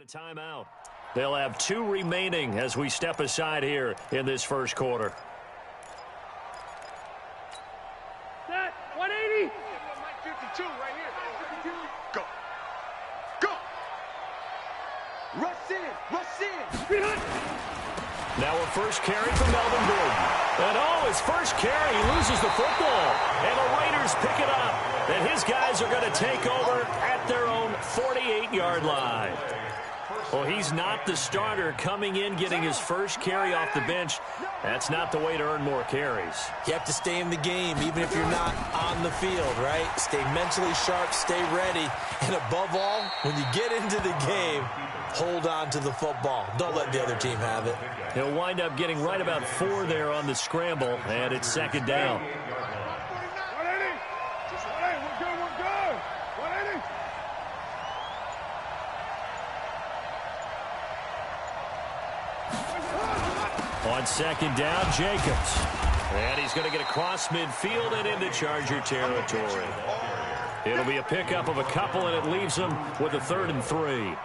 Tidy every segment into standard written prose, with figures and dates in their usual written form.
The timeout. They'll have 2 remaining as we step aside here in this first quarter. Set, 180. 52 right here. Go. Go. Rush in. Now a first carry from Melvin Gordon. And his first carry, he loses the football. And the Raiders pick it up. And his guys are going to take over at their own 48-yard line. Well, he's not the starter coming in, getting his first carry off the bench. That's not the way to earn more carries. You have to stay in the game, even if you're not on the field, right? Stay mentally sharp, stay ready. And above all, when you get into the game, hold on to the football. Don't let the other team have it. He'll wind up getting right about 4 there on the scramble, and it's second down. 180. We're good. 180. On second down, Jacobs. And he's going to get across midfield and into Charger territory. It'll be a pickup of a couple, and it leaves them with a 3rd and 3.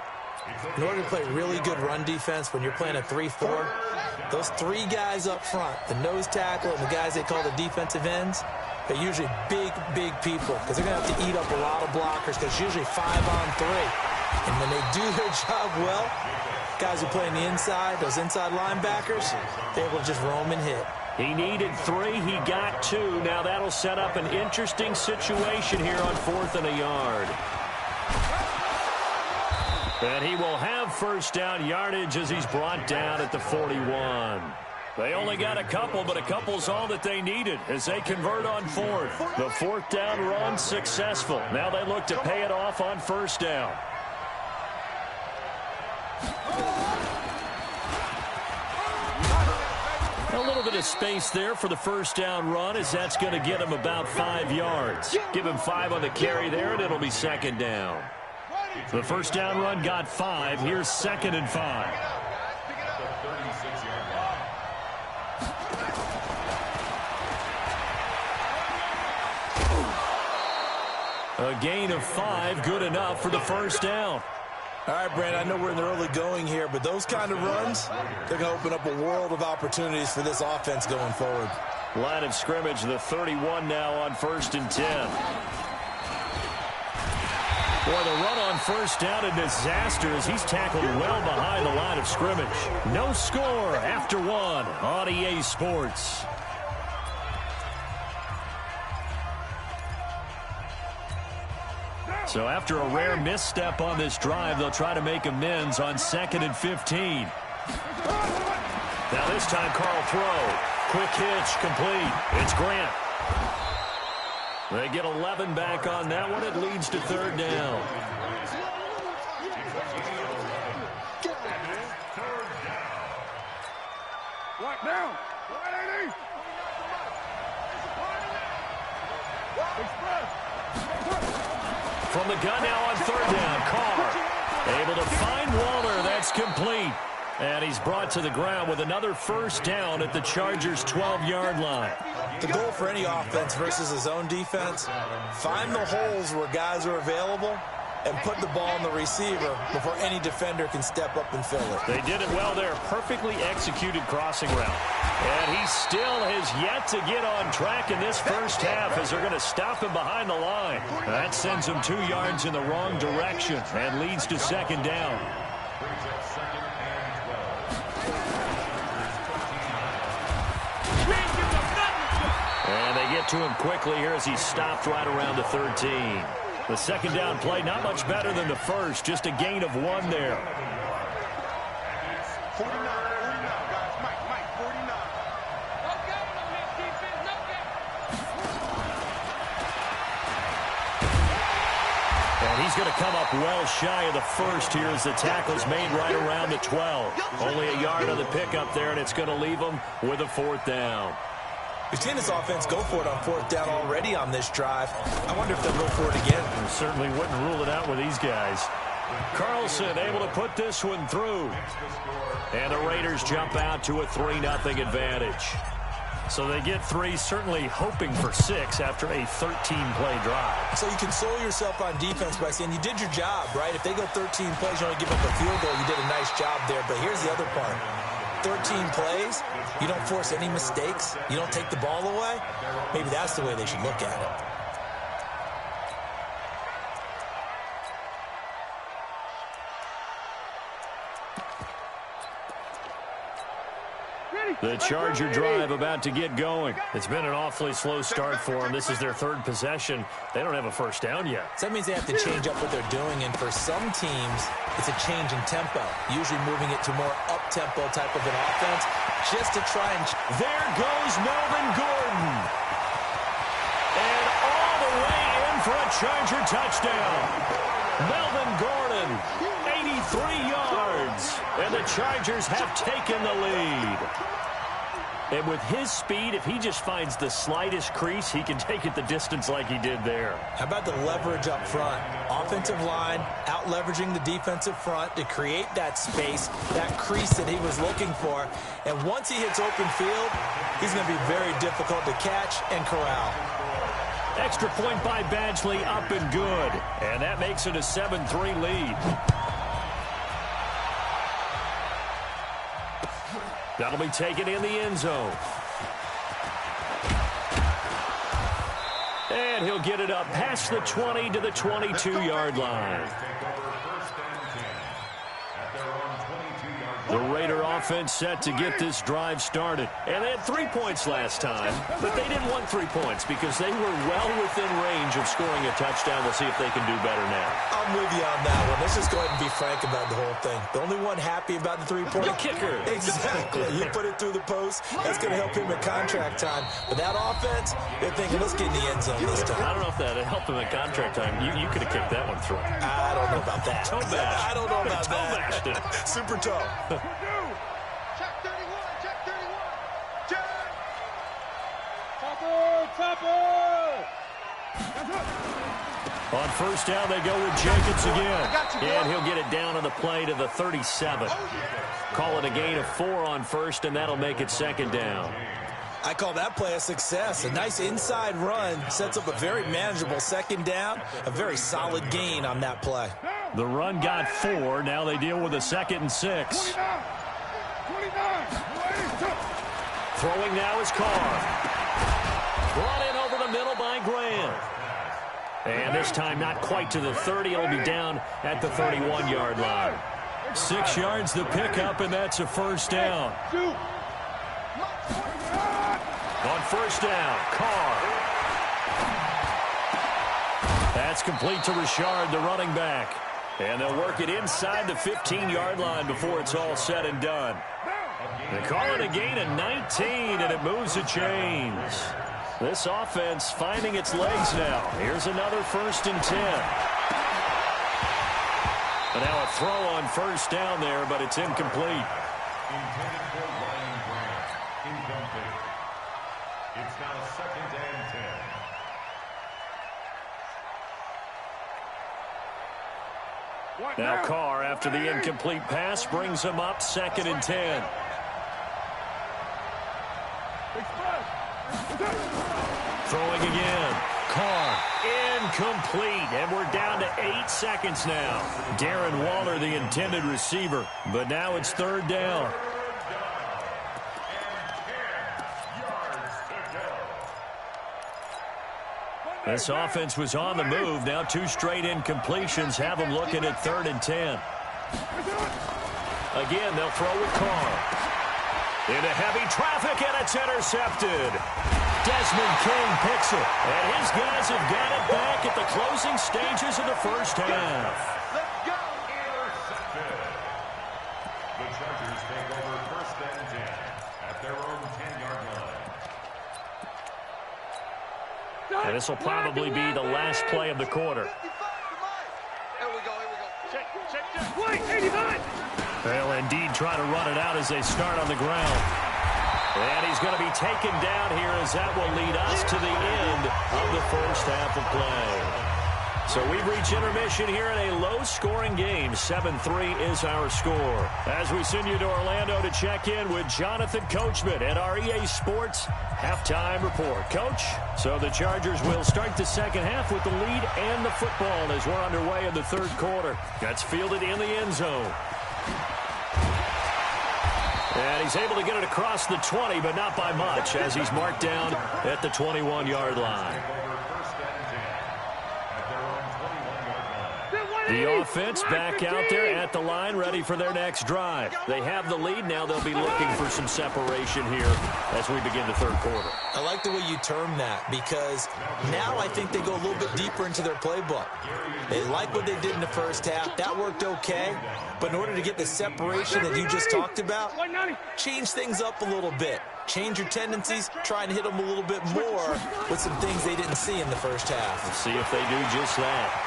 In order to play really good run defense when you're playing a 3-4, those 3 guys up front, the nose tackle and the guys they call the defensive ends, they're usually big people because they're going to have to eat up a lot of blockers because it's usually 5-on-3. And when they do their job well, guys who play on the inside, those inside linebackers, they're able to just roam and hit. He needed 3. He got 2. Now that'll set up an interesting situation here on 4th and a yard. And he will have first down yardage as he's brought down at the 41. They only got a couple, but a couple's all that they needed as they convert on 4th. The 4th down run successful. Now they look to pay it off on first down. A little bit of space there for the first down run as that's going to get him about 5 yards. Give him 5 on the carry there, and it'll be second down. The first down run got 5. Here's 2nd and 5. A gain of 5, good enough for the first down. All right, Brandon, I know we're in the early going here, but those kind of runs, they're going to open up a world of opportunities for this offense going forward. Line of scrimmage, the 31 now on 1st and 10. Boy, the run on first down, a disaster as he's tackled well behind the line of scrimmage. No score after 1 on EA Sports. So after a rare misstep on this drive, they'll try to make amends on 2nd and 15. Now this time, Carl throw. Quick hitch, complete. It's Grant. They get 11 back on that one. It leads to 3rd down. Lock down. 180. From the gun now on 3rd down, Carr able to find Waller. That's complete. And he's brought to the ground with another first down at the Chargers' 12-yard line. The goal for any offense versus his own defense, find the holes where guys are available and put the ball in the receiver before any defender can step up and fill it. They did it well there. Perfectly executed crossing route. And he still has yet to get on track in this first half as they're going to stop him behind the line. That sends him 2 yards in the wrong direction and leads to 2nd down. And they get to him quickly here as he's stopped right around the 13. The 2nd down play, not much better than the first, just a gain of 1 there. 49, guys. Mike, 49. And he's going to come up well shy of the first here as the tackle's made right around the 12. Only a yard on the pickup there, and it's going to leave him with a 4th down. We've seen this offense go for it on 4th down already on this drive. I wonder if they'll go for it again. We certainly wouldn't rule it out with these guys. Carlson able to put this one through. And the Raiders jump out to a 3-0 advantage. So they get 3, certainly hoping for 6 after a 13-play drive. So you console yourself on defense by saying you did your job, right? If they go 13 plays, you only give up a field goal, you did a nice job there. But here's the other part. 13 plays, you don't force any mistakes, you don't take the ball away. Maybe that's the way they should look at it. The Charger drive about to get going. It's been an awfully slow start for them. This is their 3rd possession. They don't have a first down yet. So that means they have to change up what they're doing, and for some teams, it's a change in tempo, usually moving it to more up-tempo type of an offense, just to try and... There goes Melvin Gordon. And all the way in for a Charger touchdown. Melvin Gordon, 83 yards. And the Chargers have taken the lead. And with his speed, if he just finds the slightest crease, he can take it the distance like he did there. How about the leverage up front? Offensive line out-leveraging the defensive front to create that space, that crease that he was looking for. And once he hits open field, he's going to be very difficult to catch and corral. Extra point by Badgley, up and good. And that makes it a 7-3 lead. That'll be taken in the end zone. And he'll get it up past the 20 to the 22-yard line. The Raider offense set to get this drive started. And they had 3 points last time, but they didn't want 3 points because they were well within range of scoring a touchdown. We'll see if they can do better now. I'm with you on that one. Let's just go ahead and be frank about the whole thing. The only one happy about the 3-point... The kicker. Exactly. You put it through the post. That's going to help him at contract time. But that offense, they're thinking, let's get in the end zone this time. I don't know if that helped him at contract time. You could have kicked that one through. I don't know about that. Toe bash. I don't know about Toe bashed it. Super toe. Check 31, check 31. Check. On first down, they go with Jacobs again. And he'll get it down on the play to the 37. Call it a gain of 4 on first, and that'll make it 2nd down. I call that play a success. A nice inside run sets up a very manageable 2nd down. A very solid gain on that play. The run got 4. Now they deal with a 2nd and 6. Throwing now is Carr. Brought in over the middle by Graham. And this time not quite to the 30. It'll be down at the 31-yard line. 6 yards the pickup, and that's a first down. On first down, Carr. That's complete to Richard, the running back. And they'll work it inside the 15-yard line before it's all said and done. They call it a gain of 19, and it moves the chains. This offense finding its legs now. Here's another 1st and 10. And now a throw on first down there, but it's incomplete. Intended for Ryan Grant. Incomplete. It's now 2nd and 10. Now Carr, after the incomplete pass, brings him up 2nd and 10. Throwing again. Carr, incomplete. And we're down to 8 seconds now. Darren Waller, the intended receiver. But now it's 3rd down. This offense was on the move. Now 2 straight incompletions have them looking at 3rd and 10. Again, they'll throw with Carr. Into heavy traffic, and it's intercepted. Desmond King picks it, and his guys have got it back at the closing stages of the first half. Let's go. Intercepted. The Chargers take over 1st and 10 at their own 10-yard line. And this will probably be the last play of the quarter. 55 to mine. Here we go, here we go. Check. Wait, 89. They'll indeed try to run it out as they start on the ground. And he's going to be taken down here as that will lead us to the end of the first half of play. So we've reached intermission here in a low-scoring game. 7-3 is our score. As we send you to Orlando to check in with Jonathan Coachman at our EA Sports Halftime Report. Coach, so the Chargers will start the second half with the lead and the football as we're underway in the third quarter. That's fielded in the end zone. And he's able to get it across the 20, but not by much, as he's marked down at the 21-yard line. The offense back out there at the line, ready for their next drive. They have the lead. Now they'll be looking for some separation here as we begin the third quarter. I like the way you term that, because now I think they go a little bit deeper into their playbook. They like what they did in the first half. That worked okay. But in order to get the separation that you just talked about, change things up a little bit. Change your tendencies, try and hit them a little bit more with some things they didn't see in the first half. Let's see if they do just that.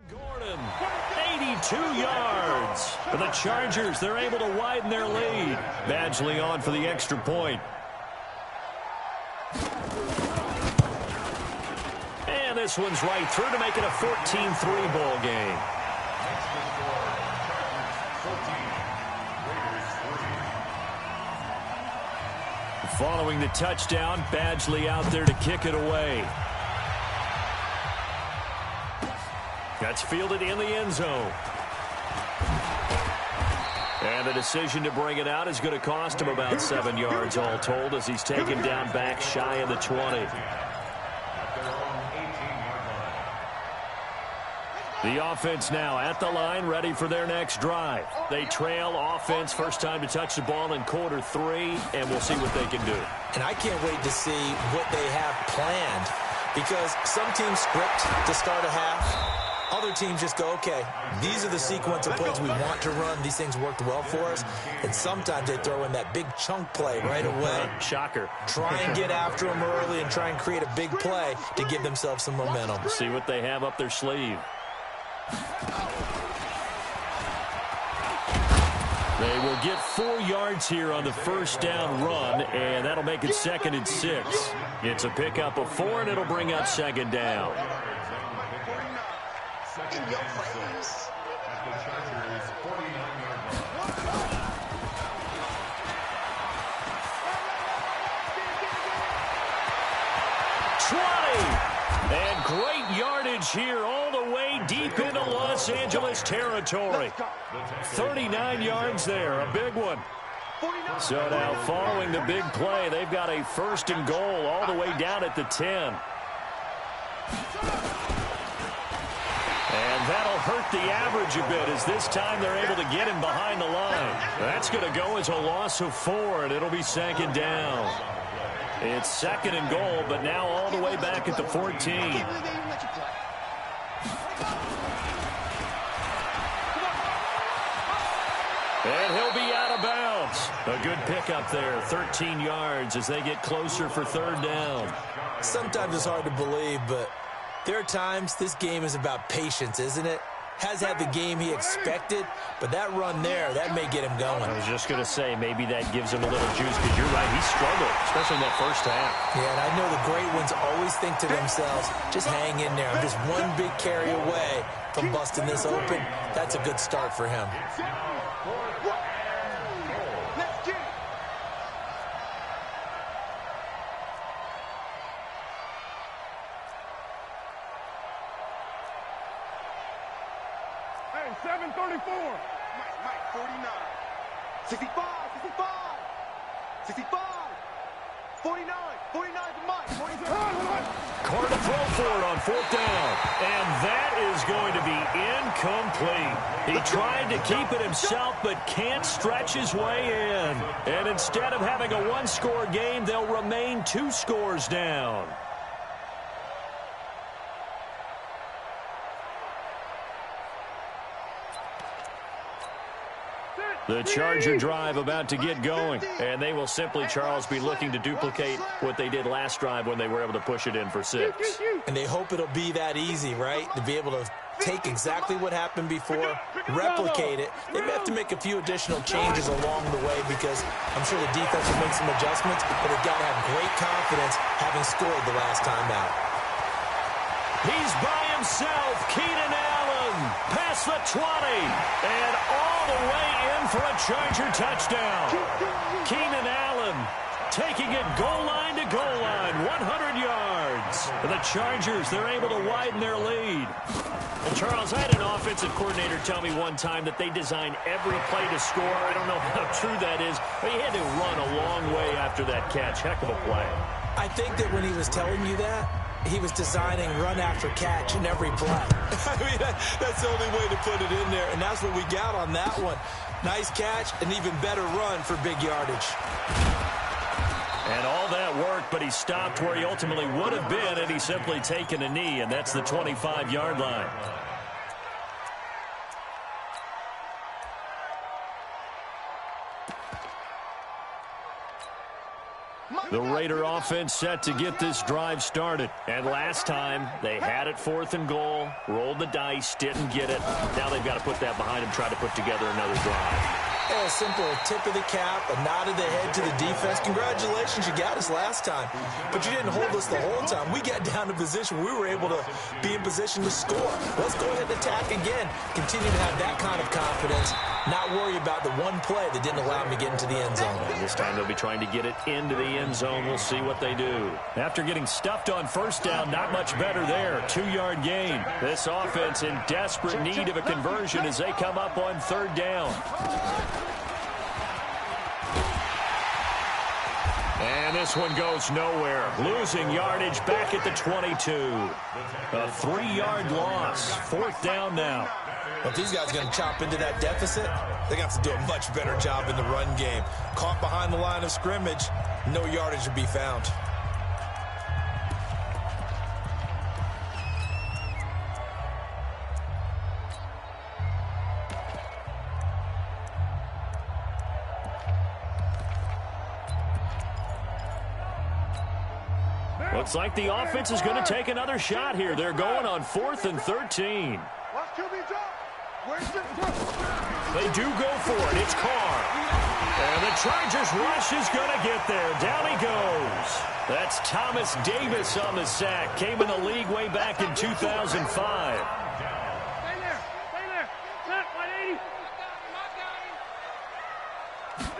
Gordon, 82 yards. For the Chargers, they're able to widen their lead. Badgley on for the extra point. And this one's right through to make it a 14-3 ball game. Following the touchdown, Badgley out there to kick it away. That's fielded in the end zone. And the decision to bring it out is going to cost him about 7 yards all told, as he's taken down back shy of the 20. The offense now at the line, ready for their next drive. They trail offense, first time to touch the ball in quarter 3, and we'll see what they can do. And I can't wait to see what they have planned, because some teams script to start a half. Other teams just go, okay, these are the sequence of plays we want to run. These things worked well for us. And sometimes they throw in that big chunk play right away. Shocker. Try and get after them early and try and create a big play to give themselves some momentum. See what they have up their sleeve. They will get 4 yards here on the first down run, and that'll make it 2nd and 6. It's a pickup of 4, and it'll bring up 2nd down. In your face. At the Chargers' 49-yard line. 20. And great yardage here all the way deep into Los Angeles territory. 39 yards there, a big one. So now following the big play, they've got a 1st and goal all the way down at the 10. And that'll hurt the average a bit, as this time they're able to get him behind the line. That's going to go as a loss of 4, and it'll be 2nd down. It's 2nd and goal, but now all the way back at the 14. And he'll be out of bounds. A good pickup there, 13 yards as they get closer for 3rd down. Sometimes it's hard to believe, but there are times this game is about patience, isn't it? Has had the game he expected, but that run there, that may get him going. I was just going to say, maybe that gives him a little juice, because you're right, he struggled, especially in that first half. Yeah, and I know the great ones always think to themselves, just hang in there. I'm just one big carry away from busting this open. That's a good start for him. Let's get it. Hey, 7:34. Mike, 49. 65, 65. 65. 49 for Mike. 43. Carr to throw for it on 4th down. And that is going to be incomplete. He tried to keep it himself, but can't stretch his way in. And instead of having a one-score game, they'll remain 2 scores down. The Charger drive about to get going, and they will simply, Charles, be looking to duplicate what they did last drive when they were able to push it in for 6. And they hope it'll be that easy, right? To be able to take exactly what happened before, replicate it. They may have to make a few additional changes along the way because I'm sure the defense will make some adjustments, but they've got to have great confidence having scored the last time out. He's by himself, Keenan Allen, past the 20, and all the way in for a Charger touchdown. Keenan Allen taking it goal line to goal line, 100 yards. For the Chargers, they're able to widen their lead. And Charles, I had an offensive coordinator tell me one time that they design every play to score. I don't know how true that is, but he had to run a long way after that catch. Heck of a play. I think that when he was telling you that, he was designing run after catch in every play. I mean, that's the only way to put it in there, and that's what we got on that one. Nice catch, an even better run for big yardage. And all that worked, but he stopped where he ultimately would have been had he simply taken a knee, and that's the 25-yard line. The Raider offense set to get this drive started. And last time, they had it 4th and goal, rolled the dice, didn't get it. Now they've got to put that behind them, try to put together another drive. A simple tip of the cap, a nod of the head to the defense. Congratulations, you got us last time. But you didn't hold us the whole time. We got down to position. We were able to be in position to score. Let's go ahead and attack again. Continue to have that kind of confidence. Not worry about the one play that didn't allow them to get into the end zone. And this time they'll be trying to get it into the end zone. We'll see what they do. After getting stuffed on 1st down, not much better there. 2-yard gain. This offense in desperate need of a conversion as they come up on 3rd down. And this one goes nowhere. Losing yardage back at the 22. A 3-yard loss. 4th down now. If these guys are going to chop into that deficit, they got to do a much better job in the run game. Caught behind the line of scrimmage, no yardage will be found. Looks like the offense is going to take another shot here. They're going on 4th and 13. They do go for it. It's Carr. And the Chargers rush is going to get there. Down he goes. That's Thomas Davis on the sack. Came in the league way back in 2005. Stay there. Set, 180.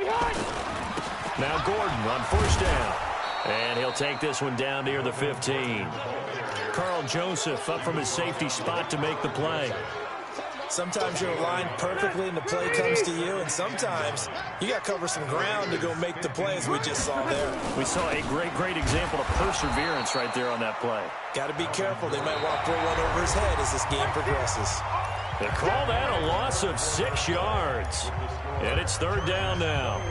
Behind. Now Gordon on 1st down. And he'll take this one down near the 15. Carl Joseph up from his safety spot to make the play. Sometimes you're aligned perfectly and the play comes to you, and sometimes you got to cover some ground to go make the play, as we just saw there. We saw a great example of perseverance right there on that play. Got to be careful. They might want to throw one over his head as this game progresses. They call that a loss of 6 yards. And it's 3rd down now.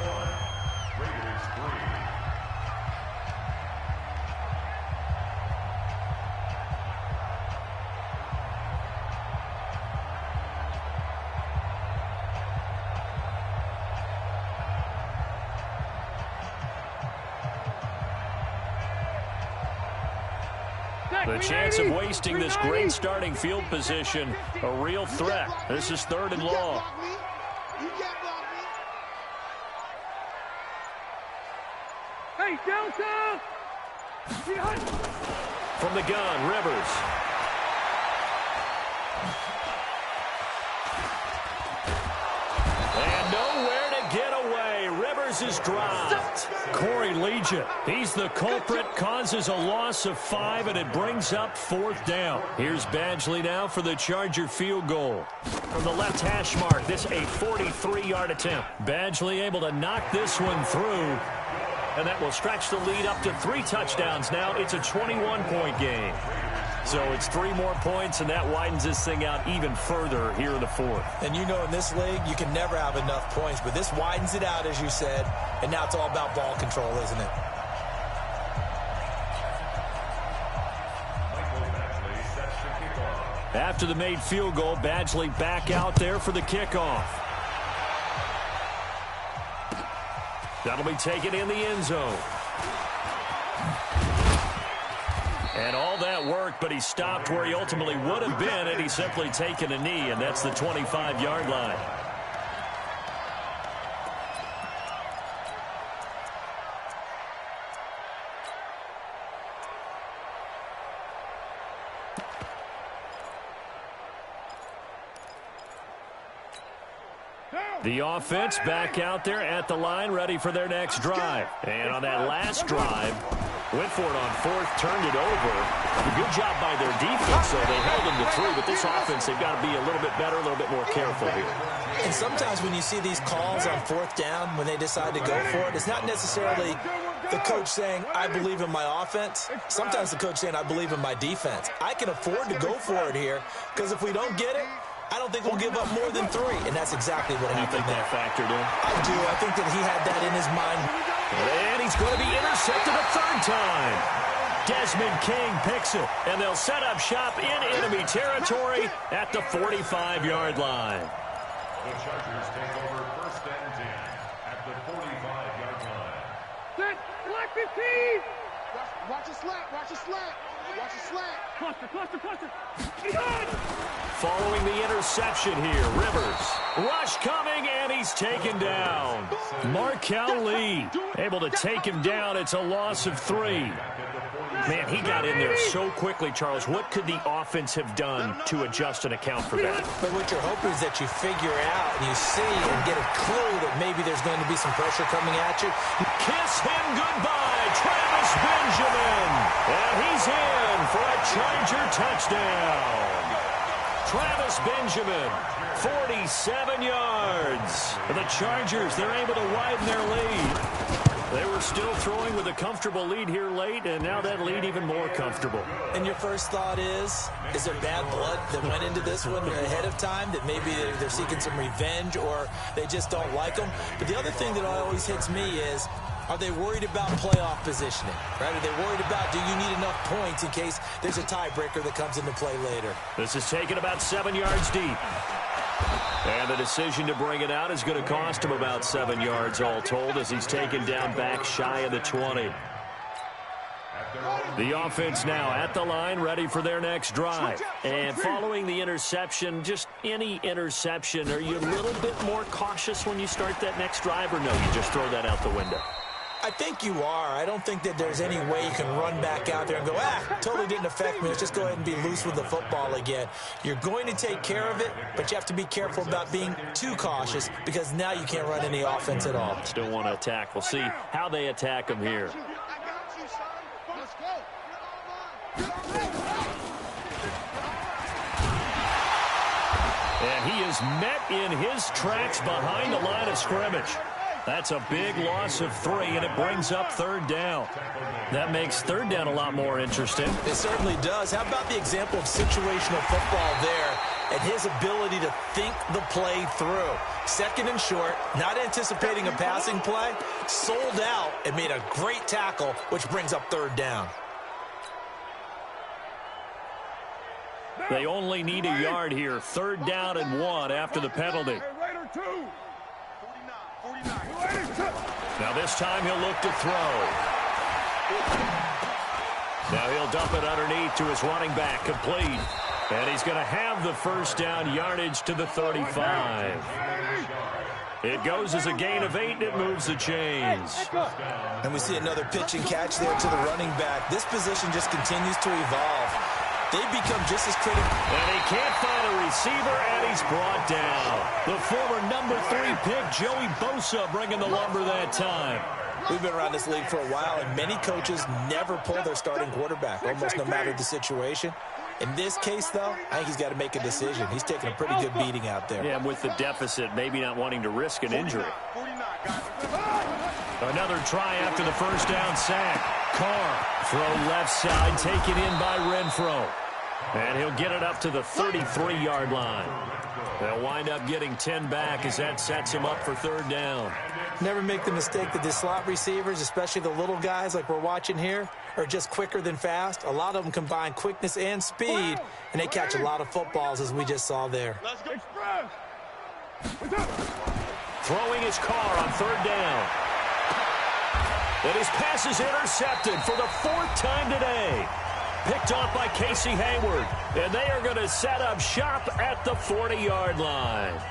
The chance of wasting this great starting field position, a real threat. This is 3rd and long. Hey, downtown! From the gun, Rivers. And nowhere to get away. Rivers is dropped. Corey Legion, he's the culprit, causes a loss of 5, and it brings up 4th down. Here's Badgley now for the Charger field goal. From the left hash mark, this a 43-yard attempt. Badgley able to knock this one through. and that will stretch the lead up to 3 touchdowns now. It's a 21-point game. So it's 3 more points, and that widens this thing out even further here in the 4th. And you know, in this league, you can never have enough points, but this widens it out, as you said, and now it's all about ball control, isn't it? After the made field goal, Badgley back out there for the kickoff. That'll be taken in the end zone. And all that work, but he stopped where he ultimately would have been had he simply taken a knee, and that's the 25-yard line. The offense back out there at the line, ready for their next drive. And on that last drive, went for it on 4th, turned it over. Good job by their defense, so they held them to 3. But this offense, they've got to be a little bit better, a little bit more careful here. And sometimes when you see these calls on 4th down, when they decide to go for it, it's not necessarily the coach saying, I believe in my offense. Sometimes the coach saying, I believe in my defense. I can afford to go for it here, because if we don't get it, I don't think we'll give up more than 3, and that's exactly what happened there. That factored in? I do. I think that he had that in his mind. And he's going to be intercepted a 3rd time. Desmond King picks it, and they'll set up shop in enemy territory at the 45-yard line. The Chargers take over 1st and 10 at the 45-yard line. Set, black 15. Watch a slant, watch a slant. Watch a slant. Cluster. Following the interception here, Rivers. Rush coming, and he's taken down. Markel Lee able to take him down. It's a loss of 3. Man, he got in there so quickly, Charles. What could the offense have done to adjust and account for that? But what you're hoping is that you figure out and you see and get a clue that maybe there's going to be some pressure coming at you. Kiss him goodbye, Travis Benjamin. And he's in for a Charger touchdown. Travis Benjamin, 47 yards. The Chargers, they're able to widen their lead. They were still throwing with a comfortable lead here late, and now that lead even more comfortable. And your first thought is there bad blood that went into this one ahead of time, that maybe they're seeking some revenge or they just don't like them? But the other thing that always hits me is, are they worried about playoff positioning? Right? Are they worried about, do you need enough points in case there's a tiebreaker that comes into play later? This is taken about 7 yards deep. And the decision to bring it out is going to cost him about 7 yards all told, as he's taken down back shy of the 20. The offense now at the line, ready for their next drive. And following the interception, just any interception, are you a little bit more cautious when you start that next drive, or no, you just throw that out the window? I think you are. I don't think that there's any way you can run back out there and go, totally didn't affect me. Let's just go ahead and be loose with the football again. You're going to take care of it, but you have to be careful about being too cautious, because now you can't run any offense at all. Still want to attack. We'll see how they attack him here. And he is met in his tracks behind the line of scrimmage. That's a big loss of 3, and it brings up 3rd down. That makes 3rd down a lot more interesting. It certainly does. How about the example of situational football there and his ability to think the play through? 2nd and short, not anticipating a passing play, sold out and made a great tackle, which brings up 3rd down. They only need a yard here. 3rd down and 1 after the penalty. Now this time he'll look to throw. Now he'll dump it underneath to his running back, complete. And he's going to have the 1st down yardage to the 35. It goes as a gain of 8, and it moves the chains. And we see another pitch and catch there to the running back. This position just continues to evolve. They become just as critical. And he can't find a receiver, and he's brought down. The former number 3 pick, Joey Bosa, bringing the lumber that time. We've been around this league for a while, and many coaches never pull their starting quarterback, almost no matter the situation. In this case, though, I think he's got to make a decision. He's taking a pretty good beating out there. Yeah, with the deficit, maybe not wanting to risk an injury. 49, guys. Another try after the first down sack. Carr, throw left side, taken in by Renfro. And he'll get it up to the 33-yard line. They'll wind up getting 10 back as that sets him up for third down. Never make the mistake that the slot receivers, especially the little guys like we're watching here, are just quicker than fast. A lot of them combine quickness and speed, and they catch a lot of footballs, as we just saw there. Let's go. Express. Throwing his Carr on third down. And his pass is intercepted for the fourth time today. Picked off by Casey Hayward. And they are going to set up shop at the 40-yard line.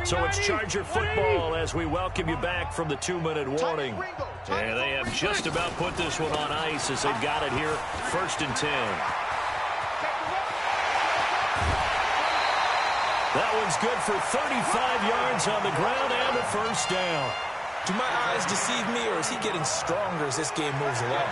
So it's Charger football as we welcome you back from the 2-minute warning. And they have just about put this one on ice as they've got it here, 1st and 10. That one's good for 35 yards on the ground and a first down. Do my eyes deceive me, or is he getting stronger as this game moves along?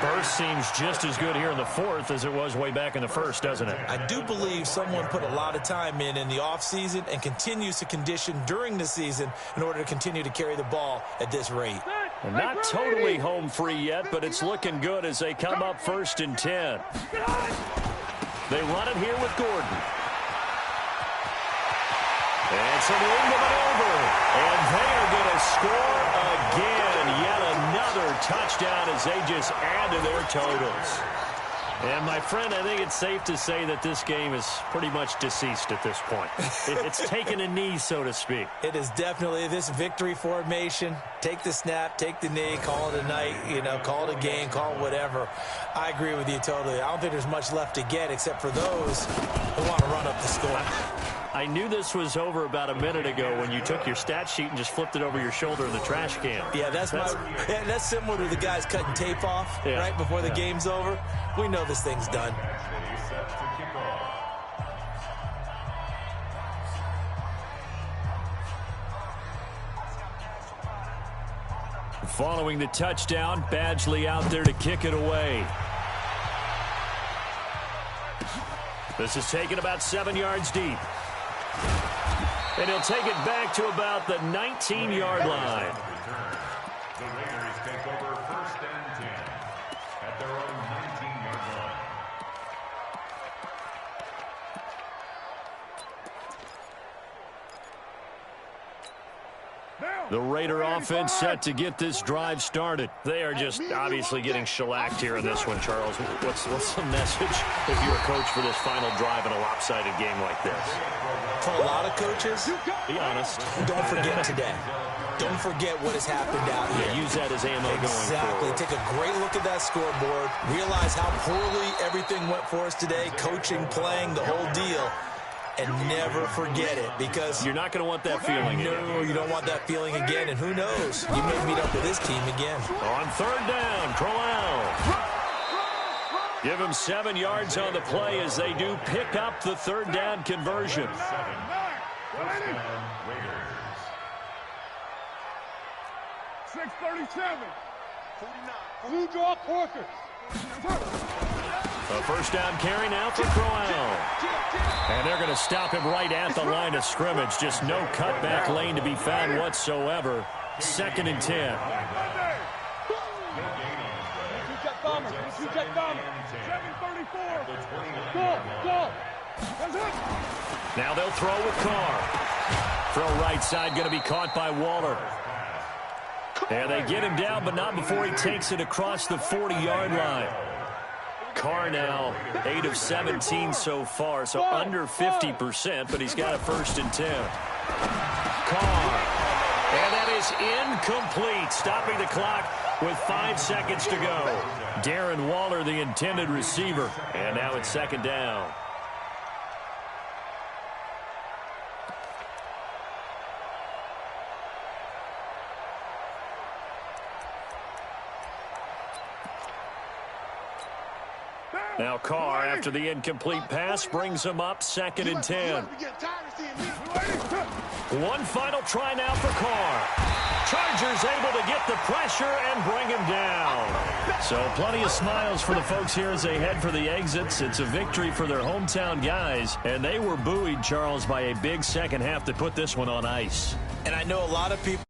Burst seems just as good here in the 4th as it was way back in the 1st, doesn't it? I do believe someone put a lot of time in the offseason and continues to condition during the season in order to continue to carry the ball at this rate. And not totally home free yet, but it's looking good as they come up 1st and 10. They run it here with Gordon. And some room to maneuver. And they are going to score again. Yet another touchdown as they just add to their totals. And, my friend, I think it's safe to say that this game is pretty much deceased at this point. It's taken a knee, so to speak. It is definitely this victory formation. Take the snap, take the knee, call it a night, call it a game, call it whatever. I agree with you totally. I don't think there's much left to get except for those who want to run up the score. I knew this was over about a minute ago when you took your stat sheet and just flipped it over your shoulder in the trash can. Yeah, that's similar to the guys cutting tape off right before the game's over. We know this thing's done. Following the touchdown, Badgley out there to kick it away. This is taken about 7 yards deep. And he'll take it back to about the 19-yard line. The Raiders take over 1st and 10 at their own 19-yard line. The Raider offense set to get this drive started. They are just obviously getting shellacked here in this one, Charles. What's the message if you're a coach for this final drive in a lopsided game like this? For a lot of coaches, be honest. Don't forget today. Don't forget what has happened out here. Yeah, use that as ammo going forward. Take a great look at that scoreboard. Realize how poorly everything went for us today. Coaching, playing, the whole deal. And never forget it, because you're not going to want that feeling. No, you don't want that feeling again. And who knows? You may meet up with this team again. On third down, Crowell. Give him 7 yards on the play as they do pick up the third down conversion. 6:37. Blue draw Corker. A first down carry now for Crowell. And they're going to stop him right at the line of scrimmage. Just no cutback lane to be found whatsoever. 2nd and 10. Now they'll throw with Carr. Throw right side going to be caught by Waller. And they get him down, but not before he takes it across the 40-yard line. Carr now 8 of 17 so far, so under 50%, but he's got a 1st and 10. Carr. And that is incomplete, stopping the clock with 5 seconds to go. Darren Waller, the intended receiver, and now it's 2nd down. Now Carr, after the incomplete pass, brings him up 2nd and 10. One final try now for Carr. Chargers able to get the pressure and bring him down. So plenty of smiles for the folks here as they head for the exits. It's a victory for their hometown guys, and they were buoyed, Charles, by a big second half to put this one on ice. And I know a lot of people